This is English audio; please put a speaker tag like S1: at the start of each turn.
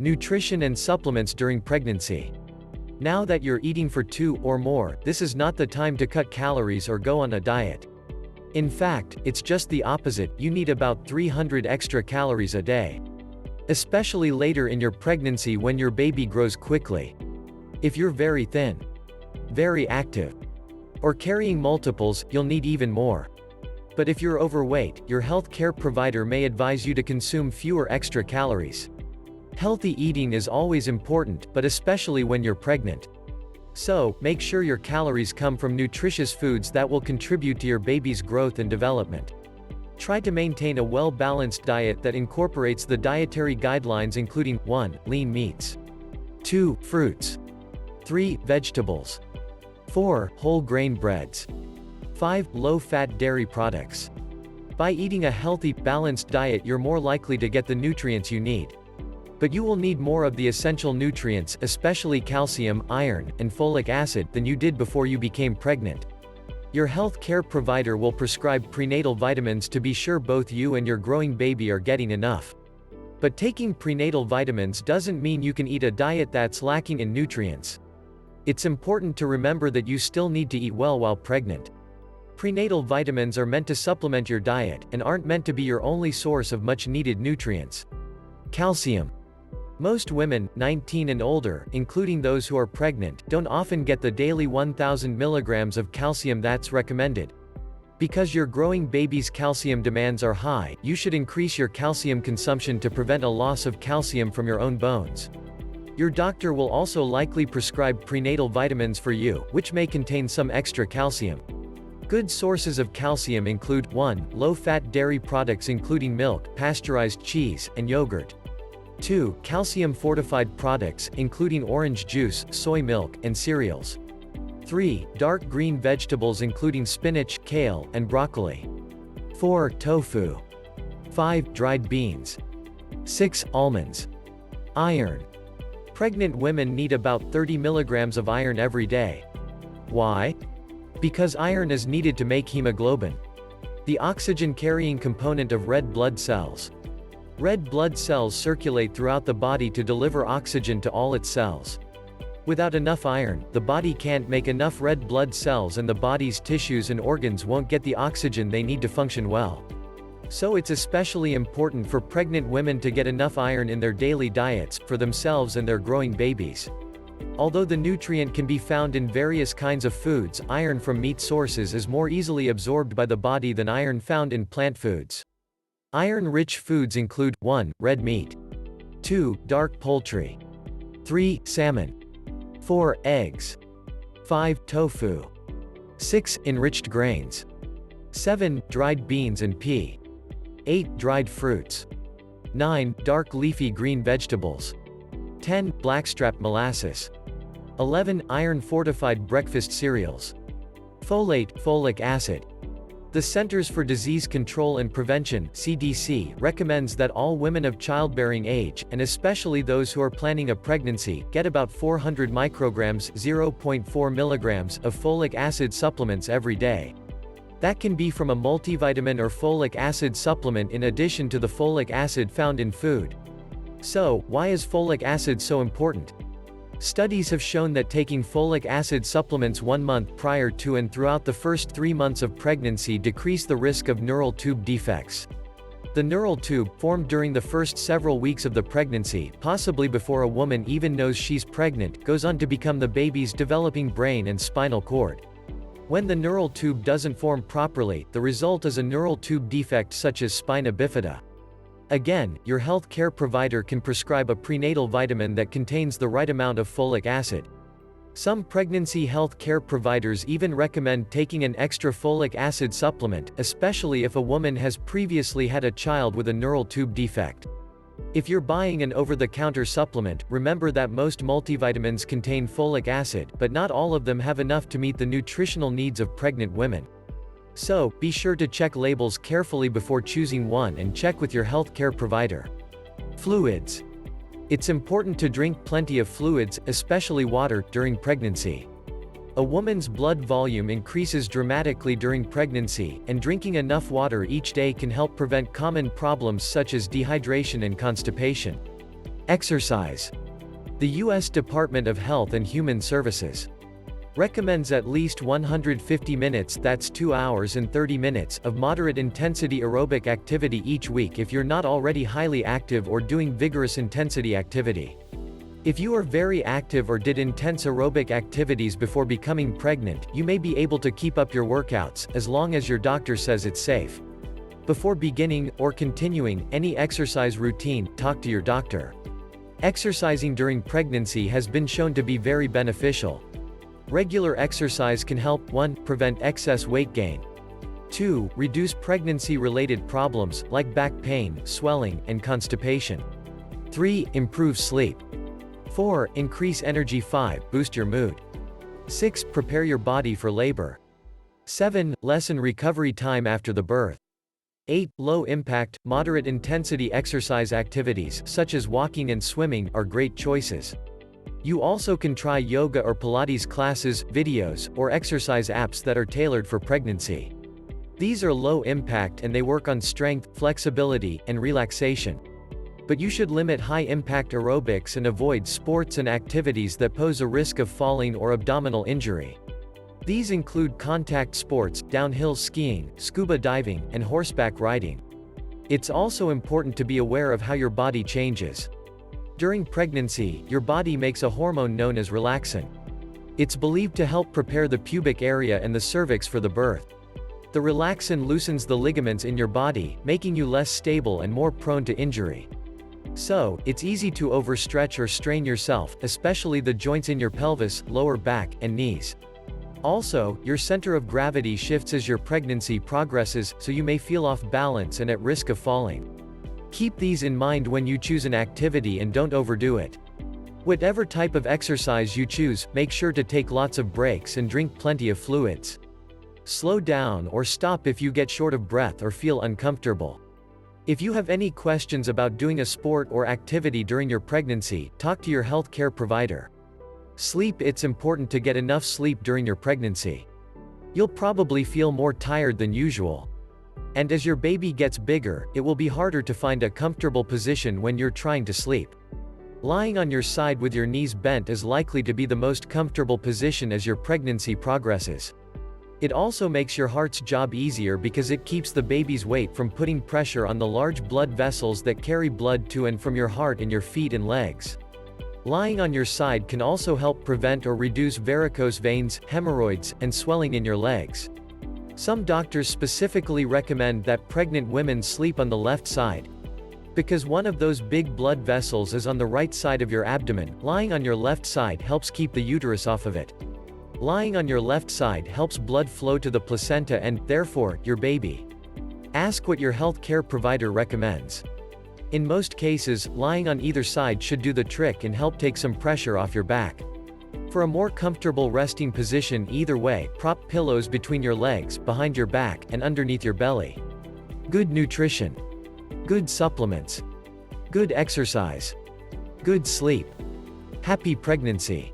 S1: Nutrition and supplements during pregnancy. Now that you're eating for 2 or more, this is not the time to cut calories or go on a diet. In fact, it's just the opposite. You need about 300 extra calories a day. Especially later in your pregnancy when your baby grows quickly. If you're very thin, very active, or carrying multiples, you'll need even more. But if you're overweight, your health care provider may advise you to consume fewer extra calories. Healthy eating is always important, but especially when you're pregnant. So, make sure your calories come from nutritious foods that will contribute to your baby's growth and development. Try to maintain a well-balanced diet that incorporates the dietary guidelines including 1. Lean meats. 2. Fruits. 3. Vegetables. 4. Whole grain breads. 5. Low-fat dairy products. By eating a healthy, balanced diet, you're more likely to get the nutrients you need. But you will need more of the essential nutrients, especially calcium, iron, and folic acid, than you did before you became pregnant. Your health care provider will prescribe prenatal vitamins to be sure both you and your growing baby are getting enough. But taking prenatal vitamins doesn't mean you can eat a diet that's lacking in nutrients. It's important to remember that you still need to eat well while pregnant. Prenatal vitamins are meant to supplement your diet, and aren't meant to be your only source of much-needed nutrients. Calcium. Most women, 19 and older, including those who are pregnant, don't often get the daily 1,000 milligrams of calcium that's recommended. Because your growing baby's calcium demands are high, you should increase your calcium consumption to prevent a loss of calcium from your own bones. Your doctor will also likely prescribe prenatal vitamins for you, which may contain some extra calcium. Good sources of calcium include 1. Low-fat dairy products including milk, pasteurized cheese, and yogurt. 2. Calcium-fortified products, including orange juice, soy milk, and cereals. 3. Dark green vegetables including spinach, kale, and broccoli. 4. Tofu. 5. Dried beans. 6. Almonds. Iron. Pregnant women need about 30 milligrams of iron every day. Why? Because iron is needed to make hemoglobin, the oxygen-carrying component of red blood cells. Red blood cells circulate throughout the body to deliver oxygen to all its cells. Without enough iron, the body can't make enough red blood cells and the body's tissues and organs won't get the oxygen they need to function well. So it's especially important for pregnant women to get enough iron in their daily diets, for themselves and their growing babies. Although the nutrient can be found in various kinds of foods, iron from meat sources is more easily absorbed by the body than iron found in plant foods. Iron-rich foods include 1. Red meat. 2. Dark poultry. 3. Salmon. 4. Eggs. 5. Tofu. 6. Enriched grains. 7. Dried beans and pea. 8. Dried fruits. 9. Dark leafy green vegetables. 10. Blackstrap molasses. 11. Iron-fortified breakfast cereals. Folate, folic acid. The Centers for Disease Control and Prevention (CDC) recommends that all women of childbearing age, and especially those who are planning a pregnancy, get about 400 micrograms (0.4 milligrams) of folic acid supplements every day. That can be from a multivitamin or folic acid supplement in addition to the folic acid found in food. So, why is folic acid so important? Studies have shown that taking folic acid supplements 1 month prior to and throughout the first 3 months of pregnancy decrease the risk of neural tube defects. The neural tube, formed during the first several weeks of the pregnancy, possibly before a woman even knows she's pregnant, goes on to become the baby's developing brain and spinal cord. When the neural tube doesn't form properly, the result is a neural tube defect such as spina bifida. Again, your health care provider can prescribe a prenatal vitamin that contains the right amount of folic acid. Some pregnancy health care providers even recommend taking an extra folic acid supplement, especially if a woman has previously had a child with a neural tube defect. If you're buying an over-the-counter supplement, remember that most multivitamins contain folic acid, but not all of them have enough to meet the nutritional needs of pregnant women. So, be sure to check labels carefully before choosing one and check with your health care provider. Fluids. It's important to drink plenty of fluids, especially water, during pregnancy. A woman's blood volume increases dramatically during pregnancy, and drinking enough water each day can help prevent common problems such as dehydration and constipation. Exercise. The U.S. Department of Health and Human Services recommends at least 150 minutes, that's 2 hours and 30 minutes, of moderate-intensity aerobic activity each week if you're not already highly active or doing vigorous intensity activity. If you are very active or did intense aerobic activities before becoming pregnant, you may be able to keep up your workouts, as long as your doctor says it's safe. Before beginning, or continuing, any exercise routine, talk to your doctor. Exercising during pregnancy has been shown to be very beneficial. Regular exercise can help 1. Prevent excess weight gain. 2. Reduce pregnancy-related problems, like back pain, swelling, and constipation. 3. Improve sleep. 4. Increase energy. 5. Boost your mood. 6. Prepare your body for labor. 7. Lessen recovery time after the birth. 8. Low-impact, moderate-intensity exercise activities, such as walking and swimming, are great choices. You also can try yoga or Pilates classes, videos, or exercise apps that are tailored for pregnancy. These are low impact and they work on strength, flexibility, and relaxation. But you should limit high-impact aerobics and avoid sports and activities that pose a risk of falling or abdominal injury. These include contact sports, downhill skiing, scuba diving, and horseback riding. It's also important to be aware of how your body changes. During pregnancy, your body makes a hormone known as relaxin. It's believed to help prepare the pubic area and the cervix for the birth. The relaxin loosens the ligaments in your body, making you less stable and more prone to injury. So, it's easy to overstretch or strain yourself, especially the joints in your pelvis, lower back, and knees. Also, your center of gravity shifts as your pregnancy progresses, so you may feel off balance and at risk of falling. Keep these in mind when you choose an activity and don't overdo it. Whatever type of exercise you choose, make sure to take lots of breaks and drink plenty of fluids. Slow down or stop if you get short of breath or feel uncomfortable. If you have any questions about doing a sport or activity during your pregnancy, talk to your healthcare provider. Sleep. It's important to get enough sleep during your pregnancy. You'll probably feel more tired than usual. And as your baby gets bigger, it will be harder to find a comfortable position when you're trying to sleep. Lying on your side with your knees bent is likely to be the most comfortable position as your pregnancy progresses. It also makes your heart's job easier because it keeps the baby's weight from putting pressure on the large blood vessels that carry blood to and from your heart in your feet and legs. Lying on your side can also help prevent or reduce varicose veins, hemorrhoids, and swelling in your legs. Some doctors specifically recommend that pregnant women sleep on the left side. Because one of those big blood vessels is on the right side of your abdomen, lying on your left side helps keep the uterus off of it. Lying on your left side helps blood flow to the placenta and, therefore, your baby. Ask what your health care provider recommends. In most cases, lying on either side should do the trick and help take some pressure off your back. For a more comfortable resting position either way, prop pillows between your legs, behind your back, and underneath your belly. Good nutrition. Good supplements. Good exercise. Good sleep. Happy pregnancy.